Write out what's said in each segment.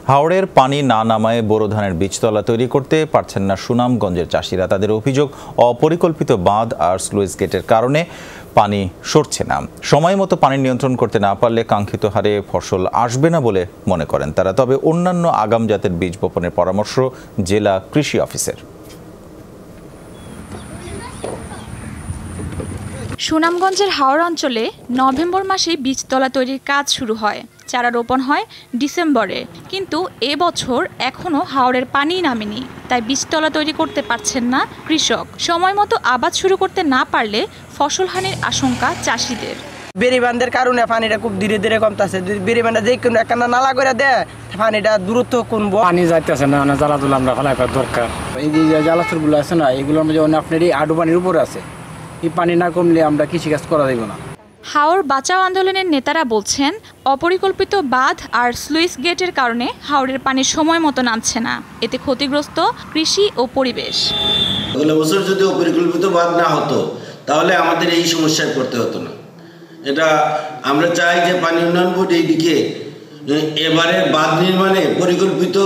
হাওরের পানি না নামায় বোরো ধানের বীজতলা তৈরি করতে পারছেন না সুনামগঞ্জের চাষিরা। তাদের অভিযোগ, অপরিকল্পিত বাঁধ আর স্লুইস গেটের কারণে পানি সরছে না। সময় মতো পানি নিয়ন্ত্রণ করতে না পারলে কাঙ্ক্ষিত হারে ফসল আসবে না বলে মনে করেন তারা। তবে অন্যান্য আগাম জাতের বীজ বপনের পরামর্শ জেলা কৃষি অফিসের। সুনামগঞ্জের হাওর অঞ্চলে নভেম্বর মাসে বীজতলা তৈরির কাজ শুরু হয়। চারা রোপণ হয় ডিসেম্বরে, কিন্তু এবছর এখনও হাওরের পানি নামেনি। তাই বীজতলা তৈরি করতে পারছেন না কৃষক। সময় মতো আবাদ শুরু করতে না পারলে ফসলহানির আশঙ্কা চাষিদের। বেড়িবান্ধের কারণে পানিটা খুব ধীরে ধীরে কমতেছে। যদি বেড়িবান্ধা যে কোনো একটা নালা করে দেয়, পানিটা দূরত্ব কমবো। পানি যাইতেছে না, জ্বালাতুলা আমরা ফেলাই দরকার। এই যে জ্বালাতুরগুলো আছে না, এগুলোর মধ্যে আপনার এই আডু পানির উপরে আছে। এই পানি না কমলে আমরা কৃষিকাজ করা যাবে না। হাওর বাঁচাও আন্দোলনের নেতারা বলছেন, অপরিকল্পিত বাঁধ আর স্লুইস গেটের কারণে হাওরের পানি সময় মতো নামছে না। এতে ক্ষতিগ্রস্ত কৃষি ও পরিবেশ। গত বছর যদি অপরিকল্পিত বাঁধ না হতো তাহলে আমাদের এই সমস্যায় পড়তে হতো না। এটা আমরা চাই যে পানি উন্নয়ন বোর্ড এই দিকে এবারে বাঁধ নির্মাণে পরিকল্পিত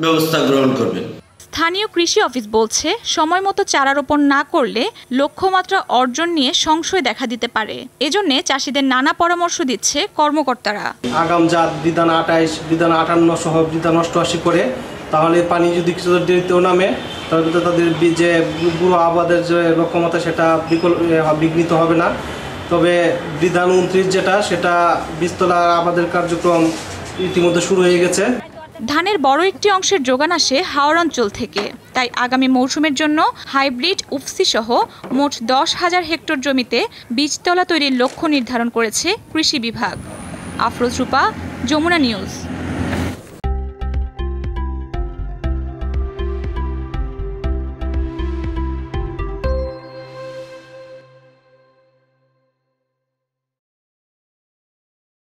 ব্যবস্থা গ্রহণ করবেন। স্থানীয় কৃষি অফিস বলছে, সময় মতো চারা রোপণ না করলে লক্ষ্যমাত্রা অর্জন নিয়ে সংশয় দেখা দিতে পারে। এজন্য চাষিদের নানা পরামর্শ দিচ্ছে কর্মকর্তারা। আগাম জাত বিধান 28, বিধান 58 সহ বিধান 88 করে, তাহলে পানি যদি কিছু দেরিতেও নামে তাহলে তাদের যে পুরো আবাদের যে লক্ষ্যমাত্রা সেটা বিঘ্নিত হবে না। তবে বিধান 29 যেটা, সেটা বীজতলা আবাদের কার্যক্রম ইতিমধ্যে শুরু হয়ে গেছে। ধানের বড় একটি অংশের যোগান আসে হাওর অঞ্চল থেকে। তাই আগামী মৌসুমের জন্য হাইব্রিড উফসি সহ মোট 10,000 হেক্টর জমিতে বীজতলা তৈরির লক্ষ্য নির্ধারণ করেছে কৃষি বিভাগ। আফরোজ রূপা, যমুনা নিউজ।